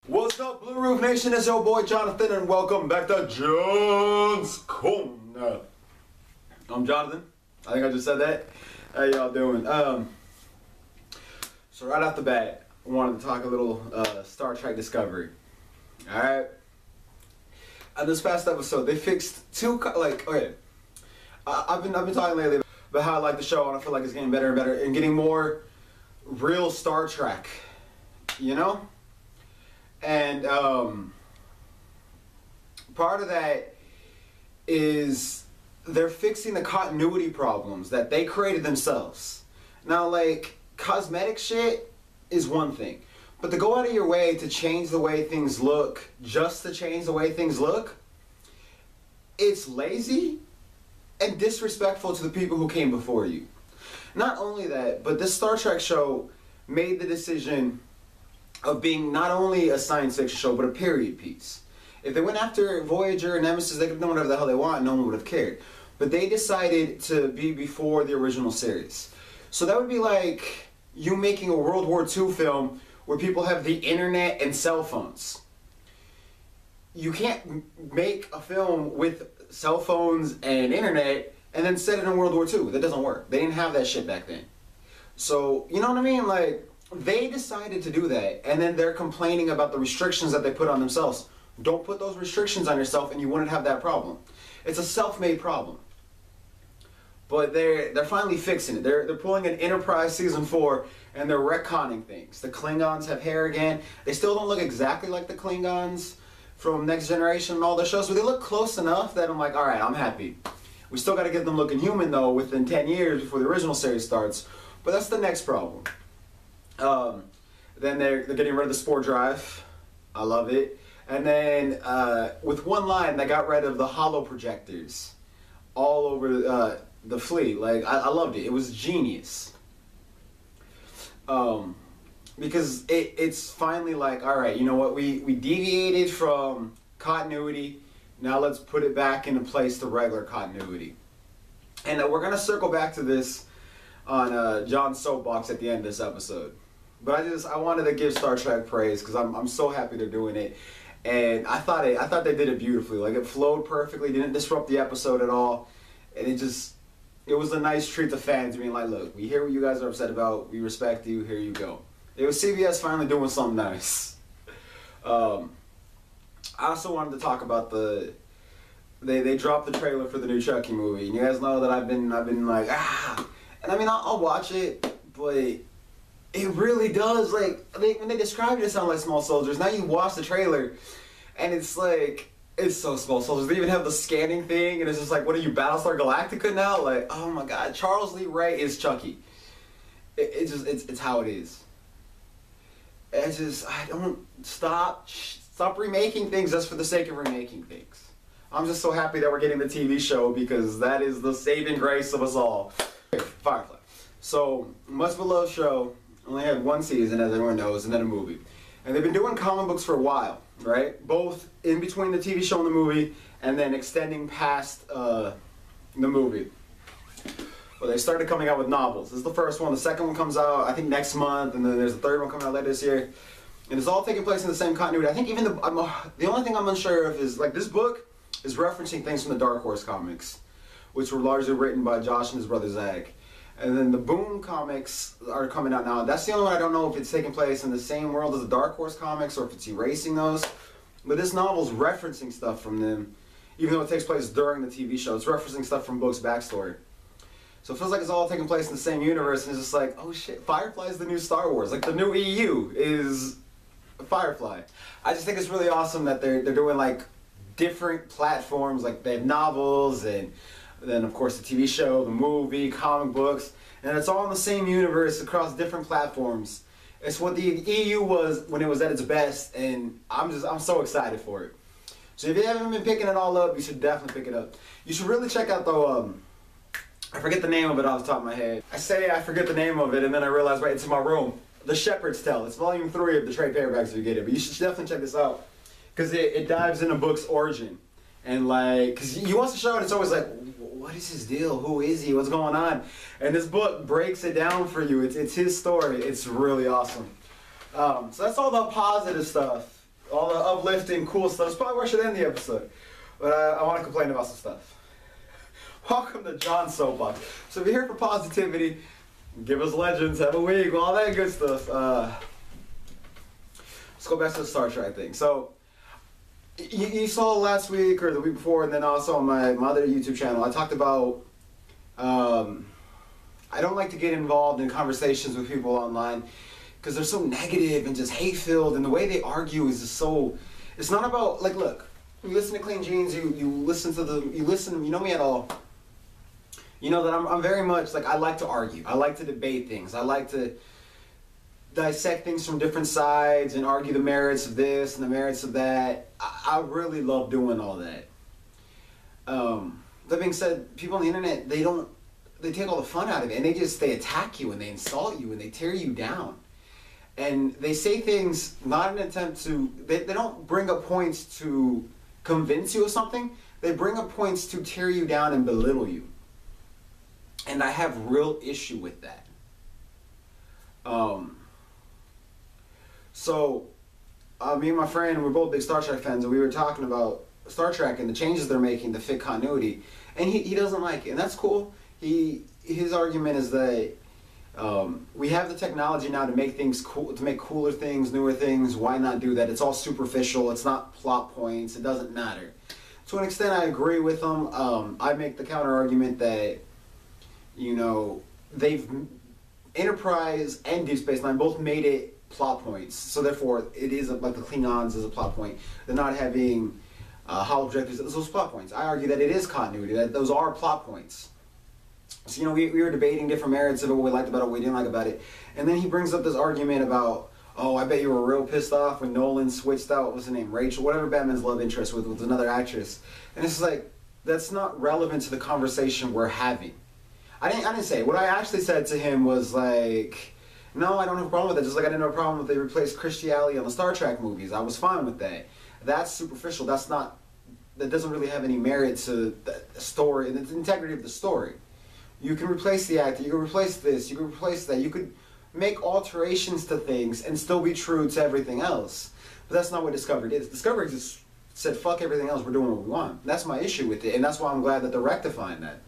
What's up, Blue Roof Nation? It's your boy Jonathan, and welcome back to John's Corner. I'm Jonathan. I think I just said that. How y'all doing? So right off the bat, I wanted to talk a little Star Trek Discovery. All right. On this past episode, they fixed two I've been talking lately about how I like the show, and I feel like it's getting better and better and getting more real Star Trek. You know. And part of that is they're fixing the continuity problems that they created themselves. Now, like, cosmetic shit is one thing, but to go out of your way to change the way things look, just to change the way things look, it's lazy and disrespectful to the people who came before you. Not only that, but this Star Trek show made the decision of being not only a science fiction show, but a period piece. If they went after Voyager and Nemesis, they could have done whatever the hell they want, no one would have cared. But they decided to be before the original series. So that would be like you making a World War II film where people have the internet and cell phones. You can't make a film with cell phones and internet and then set it in World War II. That doesn't work. They didn't have that shit back then. So, you know what I mean? Like, they decided to do that, and then they're complaining about the restrictions that they put on themselves. Don't put those restrictions on yourself and you wouldn't have that problem. It's a self-made problem. But they're finally fixing it. They're pulling an Enterprise Season 4 and they're retconning things. The Klingons have hair again. They still don't look exactly like the Klingons from Next Generation and all the shows, but they look close enough that I'm like, alright, I'm happy. We still got to get them looking human though within 10 years before the original series starts. But that's the next problem. Then they're getting rid of the spore drive. I love it. And then with one line, they got rid of the holo projectors all over the fleet. Like, I loved it. It was genius. Because it's finally like, all right, you know what? We deviated from continuity. Now let's put it back into place to regular continuity. And we're gonna circle back to this on John's soapbox at the end of this episode. But I wanted to give Star Trek praise because I'm so happy they're doing it, and I thought they did it beautifully. Like, it flowed perfectly, didn't disrupt the episode at all, and it was a nice treat to fans being like, look, we hear what you guys are upset about, we respect you, here you go. It was CBS finally doing something nice. I also wanted to talk about they dropped the trailer for the new Chucky movie, and you guys know that I've been like, and I mean I'll watch it, but it really does, like, when they describe it, it sounds like Small Soldiers. Now you watch the trailer, and it's like, it's so Small Soldiers. They even have the scanning thing, and it's just like, what are you, Battlestar Galactica now? Like, oh my god, Charles Lee Ray is Chucky. It's how it is. It's just, I don't, stop remaking things just for the sake of remaking things. I'm just so happy that we're getting the TV show, because that is the saving grace of us all. Firefly. So, much beloved show. Only had one season, as everyone knows, and then a movie. And they've been doing comic books for a while, right? Both in between the TV show and the movie, and then extending past the movie. Well, they started coming out with novels. This is the first one. The second one comes out, I think, next month, and then there's a third one coming out later this year. And it's all taking place in the same continuity. I think even the only thing I'm unsure of is, like, this book is referencing things from the Dark Horse comics, which were largely written by Josh and his brother Zach. And then the Boom comics are coming out now. That's the only one I don't know if it's taking place in the same world as the Dark Horse comics or if it's erasing those. But this novel's referencing stuff from them, even though it takes place during the TV show. It's referencing stuff from Book's backstory. So it feels like it's all taking place in the same universe, and it's just like, oh shit, Firefly's the new Star Wars. Like, the new EU is Firefly. I just think it's really awesome that they're doing, like, different platforms. Like, they have novels, and then of course the TV show, the movie, comic books, and it's all in the same universe across different platforms. It's what the EU was when it was at its best, and I'm so excited for it. So if you haven't been picking it all up, you should definitely pick it up. You should really check out though, I forget the name of it off the top of my head. I say I forget the name of it, and then I realize right into my room. The Shepherd's Tale. It's volume 3 of the trade paperbacks if you get it, but you should definitely check this out because it dives into Book's origin. And like, because you watch the show and it's always like, what is his deal? Who is he? What's going on? And this book breaks it down for you. It's his story. It's really awesome. So that's all the positive stuff. all the uplifting, cool stuff. That's probably where I should end the episode. But I want to complain about some stuff. Welcome to John's Soapbox. So if you're here for positivity, give us legends, have a week, all that good stuff. Let's go back to the Star Trek thing. So you saw last week or the week before, and then also on my other YouTube channel, I talked about I don't like to get involved in conversations with people online because they're so negative and just hate-filled, and the way they argue is just so. It's not about, like, look, you listen to Clean Jeans, you listen, you know me at all. You know that I'm very much, like, I like to argue. I like to debate things. I like to dissect things from different sides and argue the merits of this and the merits of that. I really love doing all that. That being said, people on the internet, they take all the fun out of it, and they attack you and they insult you and they tear you down. And they say things not in an attempt to, they don't bring up points to convince you of something. They bring up points to tear you down and belittle you. And I have real issue with that. So, me and my friend, we're both big Star Trek fans, and we were talking about Star Trek and the changes they're making to fit continuity. And he doesn't like it, and that's cool. His argument is that we have the technology now to make things cool, to make cooler things, newer things. Why not do that? It's all superficial. It's not plot points. It doesn't matter. To an extent, I agree with him. I make the counter argument that, you know, Enterprise and Deep Space Nine both made it plot points. So therefore, it is like the Klingons is a plot point. They're not having hollow projectors. Those plot points. I argue that it is continuity. That those are plot points. So, you know, we were debating different merits of it, what we liked about it, what we didn't like about it. And then he brings up this argument about, oh, I bet you were real pissed off when Nolan switched out, what's her name, Rachel, whatever Batman's love interest with another actress. And it's like, that's not relevant to the conversation we're having. I didn't say it. What I actually said to him was like, no, I don't have a problem with that. Just like I didn't have a problem if they replaced Christianity on the Star Trek movies. I was fine with that. That's superficial. That doesn't really have any merit to the story and the integrity of the story. You can replace the actor, you can replace this, you can replace that. You could make alterations to things and still be true to everything else. But that's not what Discovery did. Discovery just said, fuck everything else, we're doing what we want. That's my issue with it, and that's why I'm glad that they're rectifying that.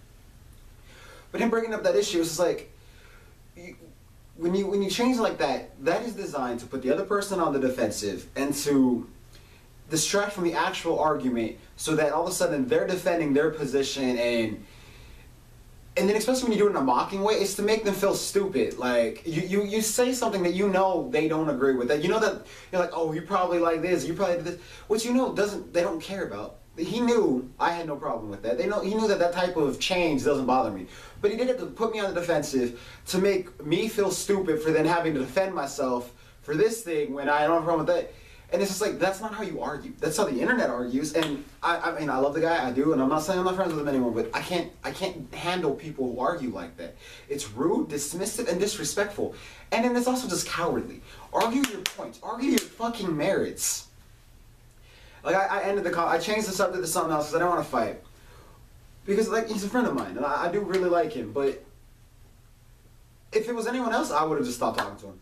But him bringing up that issue, it's just like, when you change like that, that is designed to put the other person on the defensive and to distract from the actual argument so that all of a sudden they're defending their position, and then especially when you do it in a mocking way, it's to make them feel stupid. Like, you say something that you know they don't agree with. That you know that you're like, oh, you probably like this, you probably did this. Which you know they don't care about. He knew I had no problem with that. He knew that type of change doesn't bother me. But he did it to put me on the defensive, to make me feel stupid for then having to defend myself for this thing when I don't have a problem with that. And it's just like, that's not how you argue. That's how the internet argues. And I mean, I love the guy, I do, and I'm not saying I'm not friends with him anymore, but I can't handle people who argue like that. It's rude, dismissive, and disrespectful. And then it's also just cowardly. Argue your points. Argue your fucking merits. Like, I changed the subject to something else because I don't want to fight. Because, like, he's a friend of mine, and I do really like him, but if it was anyone else, I would have just stopped talking to him.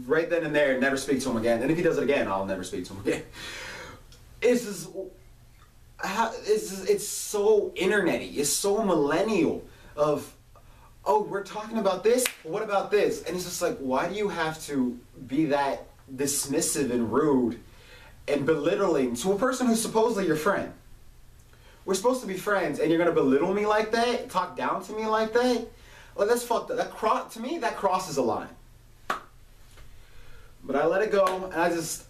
Right then and there, never speak to him again. And if he does it again, I'll never speak to him again. It's just, it's so internet-y. It's so millennial of, oh, we're talking about this? What about this? And it's just like, why do you have to be that dismissive and rude and belittling to a person who's supposedly your friend? We're supposed to be friends, and you're going to belittle me like that? Talk down to me like that? Well, that's fucked up. To me, that crosses a line. But I let it go, and I just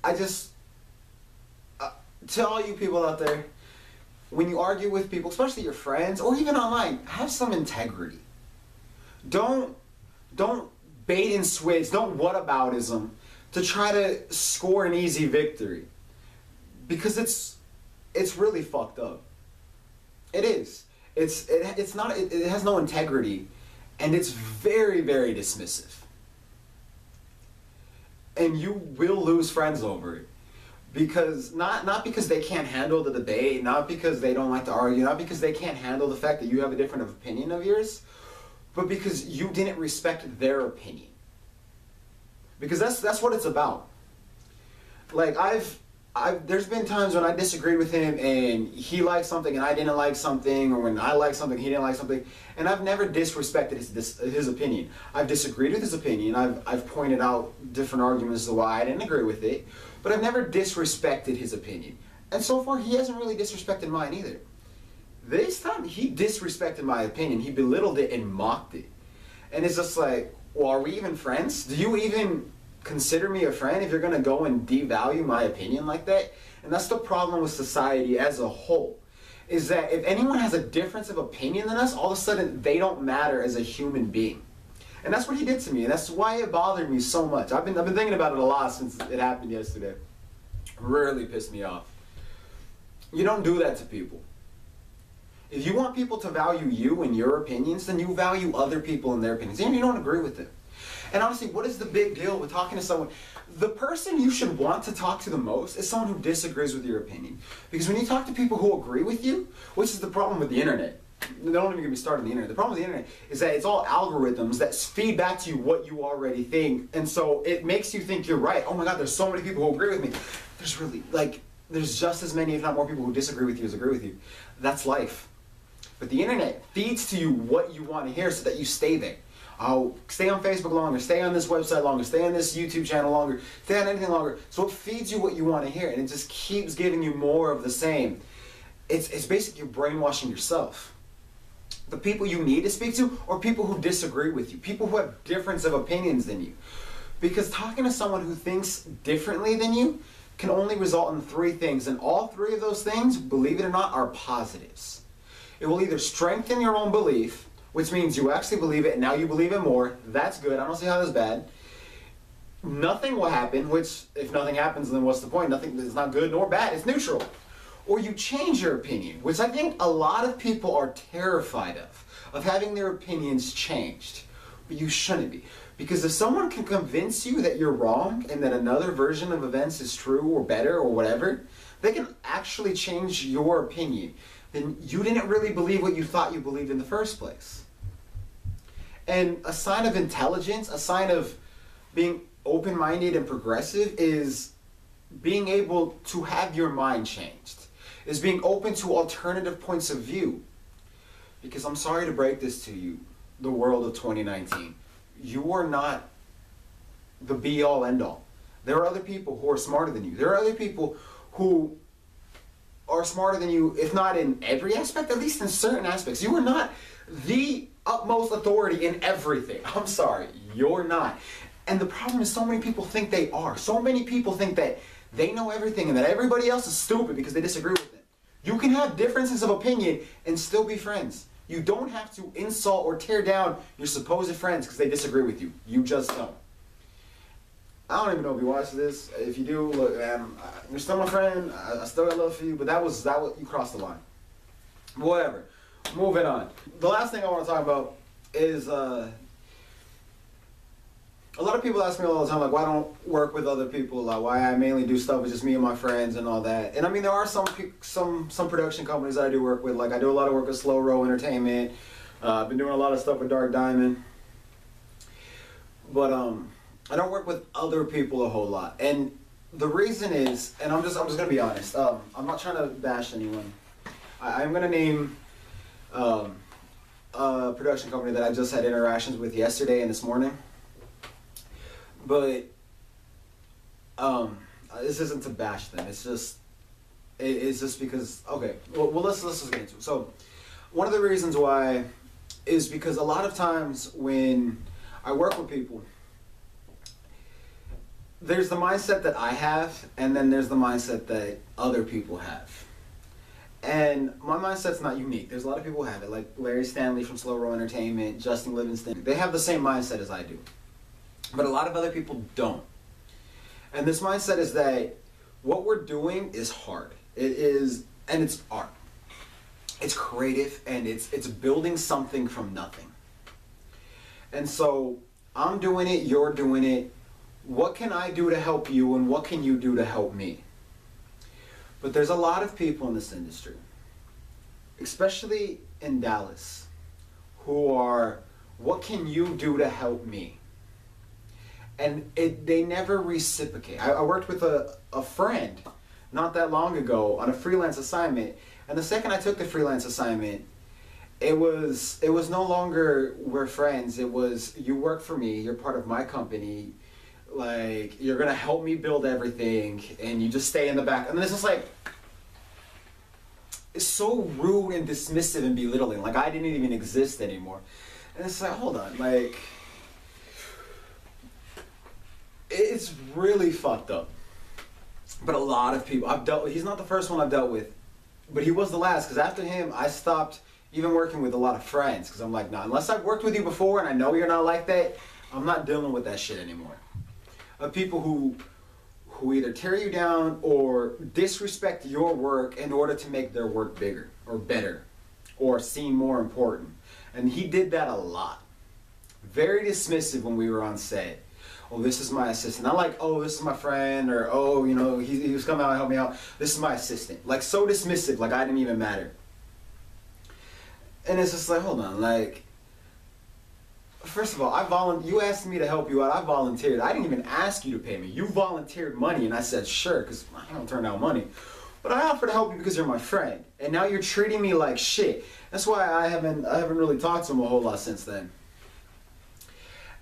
tell all you people out there, when you argue with people, especially your friends, or even online, have some integrity. Don't bait and switch, don't whataboutism to try to score an easy victory. Because it's really fucked up. It is. It has no integrity, and it's very, very dismissive. And you will lose friends over it. Because, not because they can't handle the debate, not because they don't like to argue, not because they can't handle the fact that you have a different opinion of yours, but because you didn't respect their opinion. Because that's what it's about. Like, there's been times when I disagreed with him and he liked something and I didn't like something, or when I liked something he didn't like something, and I've never disrespected his opinion. I've disagreed with his opinion. I've pointed out different arguments as to why I didn't agree with it, but I've never disrespected his opinion. And so far he hasn't really disrespected mine either. This time he disrespected my opinion. He belittled it and mocked it. And it's just like, well, are we even friends? Do you even consider me a friend if you're going to go and devalue my opinion like that? And that's the problem with society as a whole, is that if anyone has a difference of opinion than us, all of a sudden they don't matter as a human being. And that's what he did to me, and that's why it bothered me so much. I've been thinking about it a lot since it happened yesterday. It really pissed me off. You don't do that to people. If you want people to value you and your opinions, then you value other people and their opinions, even if you don't agree with them. And honestly, what is the big deal with talking to someone? The person you should want to talk to the most is someone who disagrees with your opinion. Because when you talk to people who agree with you, which is the problem with the internet, don't even get me started on the internet. The problem with the internet is that it's all algorithms that feed back to you what you already think. And so it makes you think you're right. Oh my God, there's so many people who agree with me. There's really, there's just as many, if not more people who disagree with you as agree with you. That's life. But the internet feeds to you what you want to hear so that you stay there. Oh, stay on Facebook longer, stay on this website longer, stay on this YouTube channel longer, stay on anything longer. So it feeds you what you want to hear, and it just keeps giving you more of the same. It's basically brainwashing yourself. The people you need to speak to are people who disagree with you, people who have difference of opinions than you. Because talking to someone who thinks differently than you can only result in three things, and all three of those things, believe it or not, are positives. It will either strengthen your own belief, which means you actually believe it and now you believe it more. That's good. I don't see how that's bad. Nothing will happen, which if nothing happens, then what's the point? Nothing is not good nor bad. It's neutral. Or you change your opinion, which I think a lot of people are terrified of having their opinions changed. But you shouldn't be. Because if someone can convince you that you're wrong and that another version of events is true or better or whatever, they can actually change your opinion. Then you didn't really believe what you thought you believed in the first place. And a sign of intelligence, a sign of being open-minded and progressive, is being able to have your mind changed, is being open to alternative points of view. Because I'm sorry to break this to you, the world of 2019, you are not the be-all, end-all. There are other people who are smarter than you. There are other people who are smarter than you, if not in every aspect, at least in certain aspects. You are not the utmost authority in everything. I'm sorry, you're not. And the problem is so many people think they are. So many people think that they know everything and that everybody else is stupid because they disagree with them. You can have differences of opinion and still be friends. You don't have to insult or tear down your supposed friends because they disagree with you. You just don't. I don't even know if you watch this. If you do, look, man, you're still my friend. I still got love for you, but that was you crossed the line. Whatever. Moving on. The last thing I want to talk about is a lot of people ask me all the time, like, why I don't work with other people, like why I mainly do stuff with just me and my friends and all that. And I mean, there are some production companies that I do work with. Like I do a lot of work with Slow Row Entertainment. I've been doing a lot of stuff with Dark Diamond. But I don't work with other people a whole lot, and the reason is, and I'm just gonna be honest. I'm not trying to bash anyone. I'm gonna name a production company that I just had interactions with yesterday and this morning. But this isn't to bash them. It's just because okay. Well, let's just get into it. So one of the reasons why is because a lot of times when I work with people, there's the mindset that I have, and then there's the mindset that other people have. And my mindset's not unique. There's a lot of people who have it, like Larry Stanley from Slow Row Entertainment, Justin Livingston. They have the same mindset as I do. But a lot of other people don't. And this mindset is that what we're doing is hard. It is, and it's art. It's creative, and it's building something from nothing. And so I'm doing it, you're doing it. What can I do to help you, and what can you do to help me? But there's a lot of people in this industry, especially in Dallas, who are, what can you do to help me? And they never reciprocate. I worked with a friend not that long ago on a freelance assignment. And the second I took the freelance assignment, it was no longer we're friends. It was you work for me, you're part of my company, like you're gonna help me build everything, and you just stay in the back. And this is like, it's so rude and dismissive and belittling. Like I didn't even exist anymore. And it's like, hold on, like it's really fucked up. But a lot of people I've dealt with, he's not the first one I've dealt with, but he was the last, because after him I stopped even working with a lot of friends, because I'm like, nah, unless I've worked with you before and I know you're not like that, I'm not dealing with that shit anymore. Of people who either tear you down or disrespect your work in order to make their work bigger or better or seem more important. And he did that a lot. Very dismissive when we were on set. Oh, this is my assistant. Not like, oh, this is my friend, or oh, you know, he was coming out and help me out. This is my assistant. Like so dismissive, like I didn't even matter. And it's just like, hold on, like, first of all, you asked me to help you out, I volunteered. I didn't even ask you to pay me. You volunteered money, and I said, sure, because I don't turn down money. But I offered to help you because you're my friend. And now you're treating me like shit. That's why I haven't really talked to him a whole lot since then.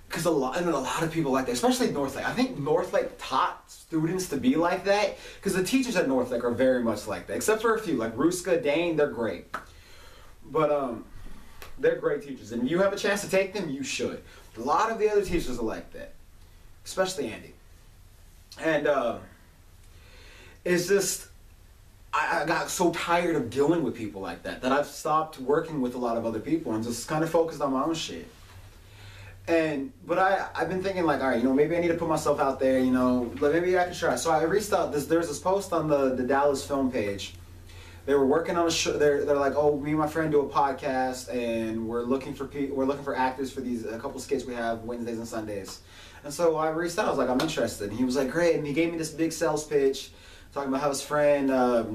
Because a lot of people like that, especially Northlake. I think Northlake taught students to be like that, because the teachers at Northlake are very much like that, except for a few, like Ruska, Dane, they're great. But they're great teachers, and if you have a chance to take them, you should. A lot of the other teachers are like that, especially Andy. And it's just, I got so tired of dealing with people like that I've stopped working with a lot of other people and just kind of focused on my own shit. But I've been thinking like, all right, you know, maybe I need to put myself out there, you know, but maybe I can try. So I reached out. There's this post on the Dallas film page. They were working on a show. They're like, oh, me and my friend do a podcast, and we're looking for actors for a couple skits we have Wednesdays and Sundays. And so I reached out. I was like, I'm interested. And he was like, great. And he gave me this big sales pitch, talking about how his friend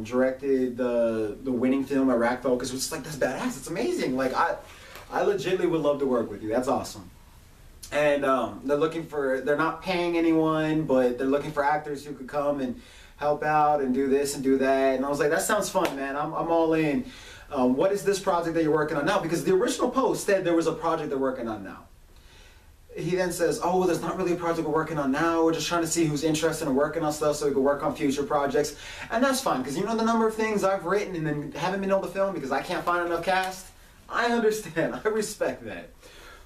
directed the winning film at Rack Focus, which is like, that's badass. It's amazing. Like I legitimately would love to work with you. That's awesome. And they're not paying anyone, but they're looking for actors who could come and help out and do this and do that. And I was like, that sounds fun, man. I'm all in. What is this project that you're working on now? Because the original post said there was a project they're working on now. He then says, oh, well, there's not really a project we're working on now. We're just trying to see who's interested in working on stuff so we can work on future projects. And that's fine, because you know the number of things I've written and then haven't been able to film because I can't find enough cast? I understand. I respect that.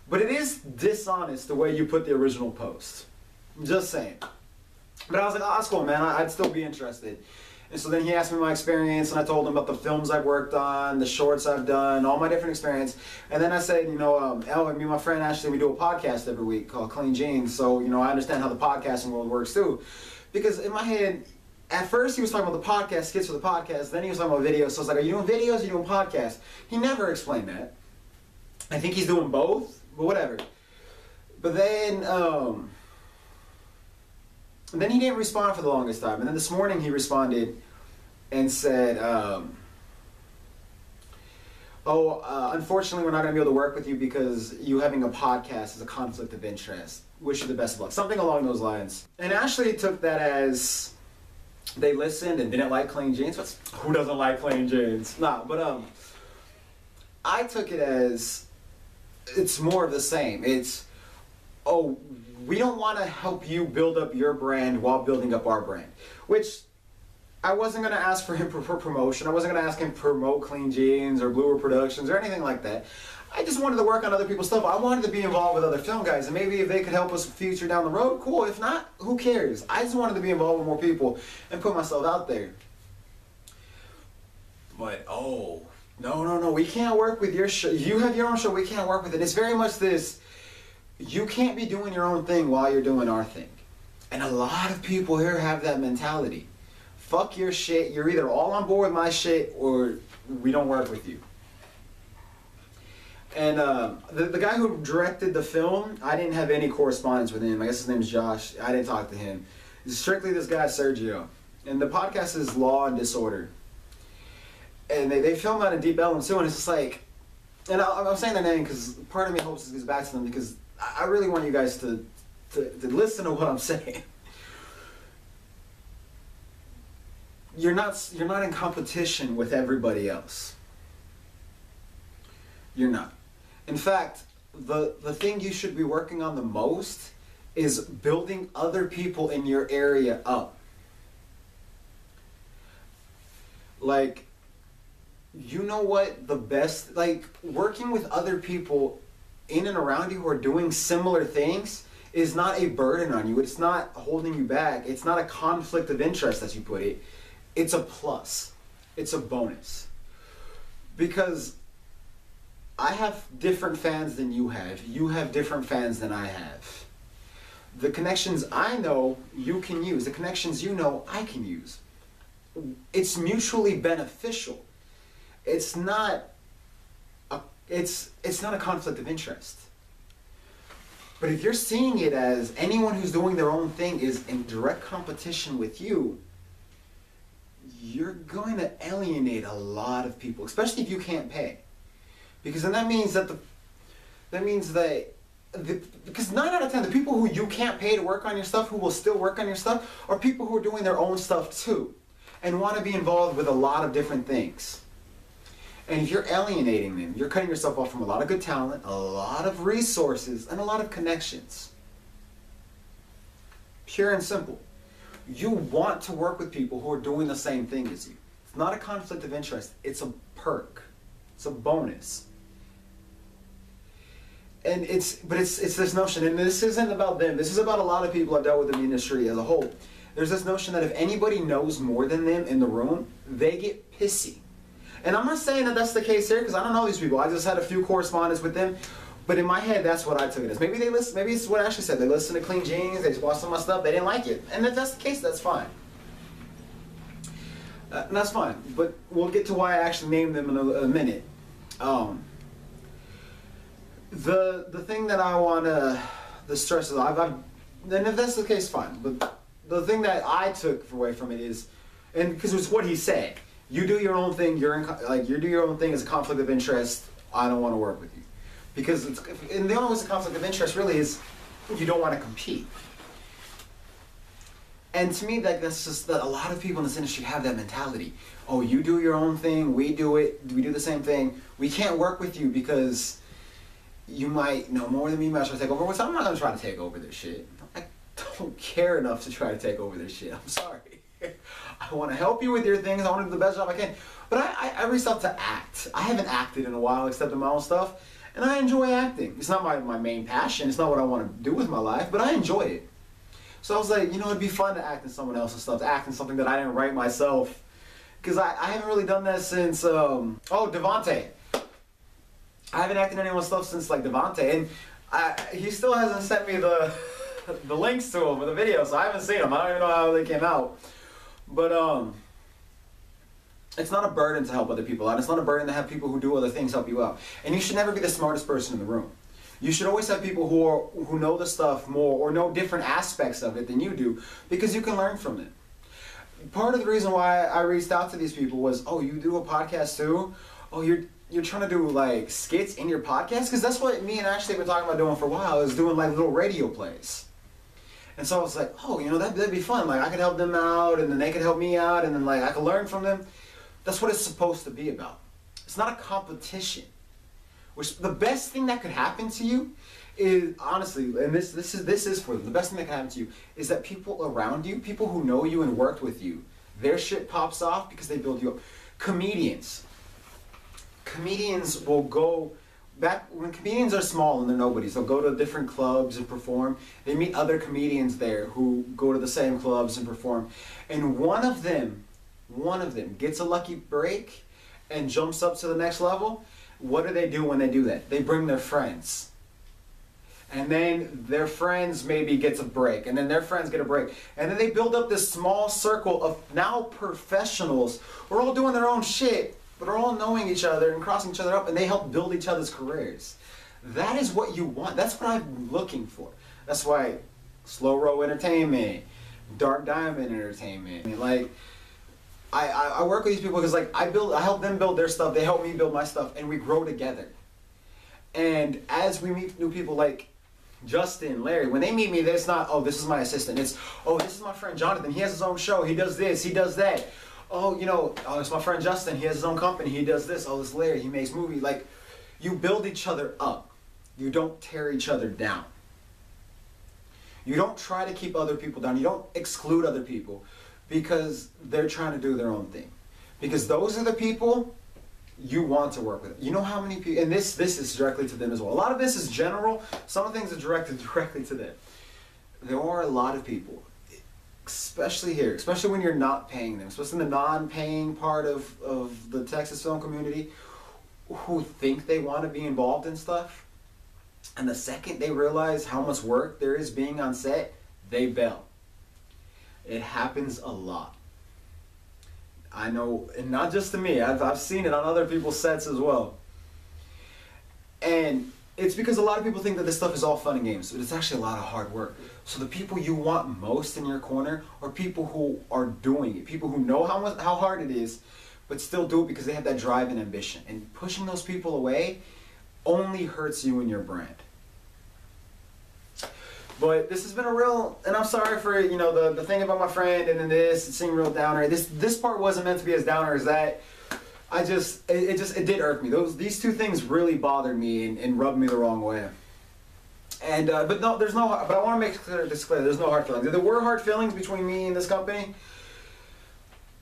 But it is dishonest the way you put the original post. I'm just saying. But I was like, oh, that's cool, man. I'd still be interested. And so then he asked me my experience, and I told him about the films I've worked on, the shorts I've done, all my different experience. And then I said, you know, me and my friend Ashley, we do a podcast every week called Clean Jeans. So, you know, I understand how the podcasting world works too. Because in my head, at first he was talking about the podcast, skits for the podcast. Then he was talking about videos. So I was like, are you doing videos or are you doing podcasts? He never explained that. I think he's doing both, but whatever. But then he didn't respond for the longest time. And then this morning he responded and said, unfortunately we're not going to be able to work with you because you having a podcast is a conflict of interest. Wish you the best of luck. Something along those lines. And Ashley took that as they listened and didn't like Clean Jeans. Who doesn't like Clean Jeans? Nah, but I took it as it's more of the same. It's, oh, we don't want to help you build up your brand while building up our brand. Which, I wasn't going to ask for him for promotion. I wasn't going to ask him to promote Clean Jeans or Bluer Productions or anything like that. I just wanted to work on other people's stuff. I wanted to be involved with other film guys. And maybe if they could help us future down the road, cool. If not, who cares? I just wanted to be involved with more people and put myself out there. But, oh, no, we can't work with your show. You have your own show. We can't work with it. It's very much this, you can't be doing your own thing while you're doing our thing. And a lot of people here have that mentality. Fuck your shit. You're either all on board with my shit or we don't work with you. And the guy who directed the film, I didn't have any correspondence with him. I guess his name is Josh. I didn't talk to him. It's strictly this guy, Sergio. And the podcast is Law and Disorder. And they film out in Deep Ellum too, and it's just like, and I'm saying their name because part of me hopes this gets back to them because I really want you guys to listen to what I'm saying. you're not in competition with everybody else. You're not. In fact, the thing you should be working on the most is building other people in your area up. Like, you know what the best, like, working with other people in and around you who are doing similar things is not a burden on you. It's not holding you back. It's not a conflict of interest, as you put it. It's a plus. It's a bonus. Because I have different fans than you have. You have different fans than I have. The connections I know, you can use. The connections you know, I can use. It's mutually beneficial. It's not a conflict of interest. But if you're seeing it as anyone who's doing their own thing is in direct competition with you, you're going to alienate a lot of people, especially if you can't pay. Because then that means that because 9 out of 10, the people who you can't pay to work on your stuff, who will still work on your stuff, are people who are doing their own stuff too, and want to be involved with a lot of different things. And if you're alienating them, you're cutting yourself off from a lot of good talent, a lot of resources, and a lot of connections. Pure and simple. You want to work with people who are doing the same thing as you. It's not a conflict of interest. It's a perk. It's a bonus. And it's this notion, and this isn't about them. This is about a lot of people I've dealt with in the industry as a whole. There's this notion that if anybody knows more than them in the room, they get pissy. And I'm not saying that that's the case here, because I don't know these people. I just had a few correspondence with them. But in my head, that's what I took it as. Maybe they listen. Maybe it's what Ashley said. They listen to Clean Jeans. They just watch some of my stuff. They didn't like it. And if that's the case, that's fine. And that's fine. But we'll get to why I actually named them in a minute. The thing that I want to stress is, and if that's the case, fine. But the thing that I took away from it is, and because it's what he said, you do your own thing. You do your own thing as a conflict of interest. I don't want to work with you, because and the only way it's a conflict of interest really is you don't want to compete. And to me, that's just that a lot of people in this industry have that mentality. Oh, you do your own thing. We do it. We do the same thing. We can't work with you because you might know more than me. You might try to take over. So I'm not going to try to take over this shit. I don't care enough to try to take over this shit. I'm sorry. I want to help you with your things. I want to do the best job I can. But I reached out to act. I haven't acted in a while except in my own stuff. And I enjoy acting. It's not my main passion. It's not what I want to do with my life. But I enjoy it. So I was like, you know, it'd be fun to act in someone else's stuff. To act in something that I didn't write myself. Because I haven't really done that since, Devontae. I haven't acted in anyone's stuff since, like, Devontae. And he still hasn't sent me the links to them or the videos. So I haven't seen them. I don't even know how they came out. But it's not a burden to help other people out. It's not a burden to have people who do other things help you out. And you should never be the smartest person in the room. You should always have people who know the stuff more or know different aspects of it than you do, because you can learn from it. Part of the reason why I reached out to these people was, oh, you do a podcast too? Oh, you're trying to do like skits in your podcast? Because that's what me and Ashley have been talking about doing for a while, is doing like little radio plays. And so I was like, oh, you know, that'd be fun. Like, I could help them out, and then they could help me out, and then like I could learn from them. That's what it's supposed to be about. It's not a competition. Which the best thing that could happen to you is, honestly, and this is for them, the best thing that can happen to you is that people around you, people who know you and worked with you, their shit pops off because they build you up. Comedians will go back when comedians are small and they're nobodies. They'll go to different clubs and perform. They meet other comedians there who go to the same clubs and perform, and one of them gets a lucky break and jumps up to the next level. What do they do when they do that? They bring their friends. And then their friends maybe gets a break. And then their friends get a break. And then they build up this small circle of now professionals who are all doing their own shit, but are all knowing each other and crossing each other up, and they help build each other's careers. That is what you want. That's what I'm looking for. That's why Slow Row Entertainment, Dark Diamond Entertainment, like, I work with these people because like I help them build their stuff, they help me build my stuff, and we grow together. And as we meet new people like Justin, Larry, when they meet me, it's not, oh, this is my assistant. It's, oh, this is my friend Jonathan. He has his own show. He does this. He does that. oh, oh, it's my friend Justin. He has his own company. He does this. Oh, this Larry. He makes movies. Like, you build each other up. You don't tear each other down. You don't try to keep other people down. You don't exclude other people because they're trying to do their own thing. Because those are the people you want to work with. You know how many people, and this is directly to them as well. A lot of this is general. Some things are directed directly to them. There are a lot of people, especially here, especially when you're not paying them, especially in the non-paying part of the Texas film community, who think they want to be involved in stuff. And the second they realize how much work there is being on set, they bail. It happens a lot. I know, and not just to me, I've seen it on other people's sets as well. And it's because a lot of people think that this stuff is all fun and games, but it's actually a lot of hard work. So the people you want most in your corner are people who are doing it, people who know how hard it is, but still do it because they have that drive and ambition. And pushing those people away only hurts you and your brand. But this has been a real, and I'm sorry for, the thing about my friend and then this, it seemed real downer. This part wasn't meant to be as downer as that. It did irk me. These two things really bothered me and rubbed me the wrong way. And, but I want to make this clear, there's no hard feelings. If there were hard feelings between me and this company,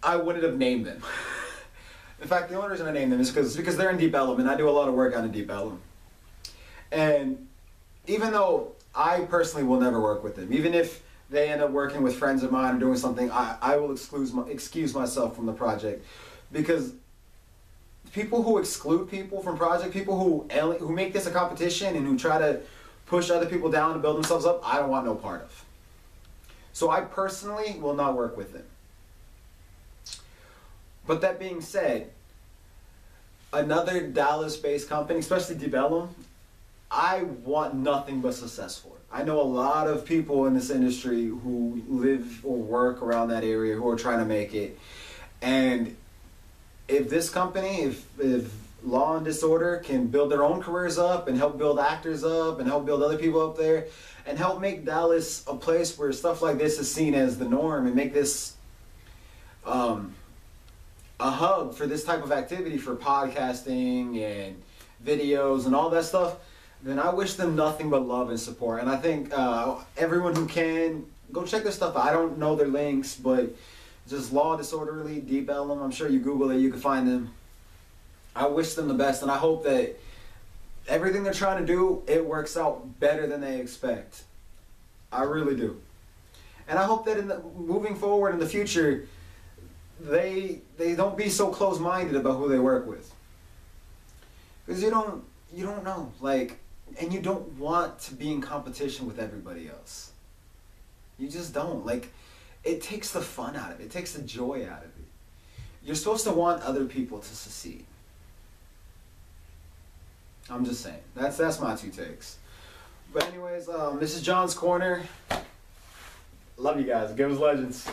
I wouldn't have named them. In fact, the only reason I named them is because they're in development. I do a lot of work on a development. And even though I personally will never work with them, even if they end up working with friends of mine or doing something, I will excuse myself from the project. Because people who exclude people from project, people who make this a competition and who try to push other people down to build themselves up, I don't want no part of. So I personally will not work with them. But that being said, another Dallas-based company, especially Debellum, I want nothing but success for it. I know a lot of people in this industry who live or work around that area who are trying to make it. And if this company, if Law and Disorder can build their own careers up and help build actors up and help build other people up there and help make Dallas a place where stuff like this is seen as the norm and make this a hub for this type of activity for podcasting and videos and all that stuff, then I wish them nothing but love and support. And I think everyone who can, go check their stuff out. I don't know their links, but just Law Disorderly, Debellum, I'm sure you Google it, you can find them. I wish them the best, and I hope that everything they're trying to do, it works out better than they expect. I really do. And I hope that moving forward in the future, they don't be so close-minded about who they work with. Because you don't know, and you don't want to be in competition with everybody else. You just don't. It takes the fun out of it. It takes the joy out of it. You're supposed to want other people to succeed. I'm just saying. That's my two takes. But anyways, this is John's Corner. Love you guys. Give us legends.